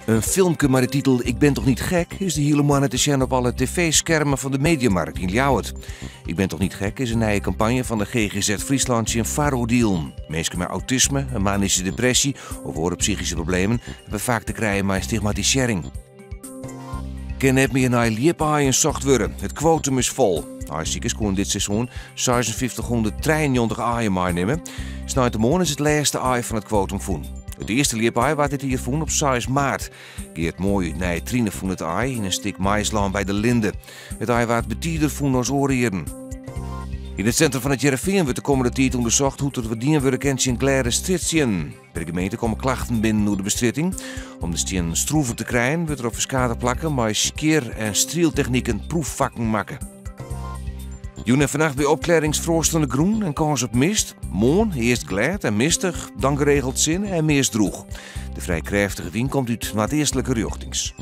Een filmpje met de titel Ik ben toch niet gek is de hele maand te zien op alle tv-schermen van de Mediamarkt in Ljouwert. Ik ben toch niet gek is een nieuwe campagne van de GGZ Friesland in Faro-deal. Mensen met autisme, een manische depressie of andere psychische problemen hebben vaak te krijgen met stigmatisering. Ken net meer naar liephaaien zocht worden. Het quotum is vol. Huisziekers kon dit seizoen 5693 aaien meenemen. Snijt de morgen is het laatste aai van het quotum voen. Het eerste liepaai wat dit hier voen op 6 maart. Geert mooi naar Trine voen het aai in een stuk maïsland bij de Linde. Het aai wat betierder voen als oorheren. In het centrum van het Jereveen wordt de komende tijd onderzocht hoe het verdienen worden kent in klare stritien. Bij de gemeente komen klachten binnen door de bestritting. Om de stien stroeven te krijgen, wordt er op verschillende plakken maar skeer- en strieltechnieken proefvakken maken. Joen en vannacht bij opklaringsvroostende groen en kans op mist. Morgen eerst glad en mistig, dan geregeld zin en meest droeg. De vrij krachtige wind komt uit noordoostelijke richtings.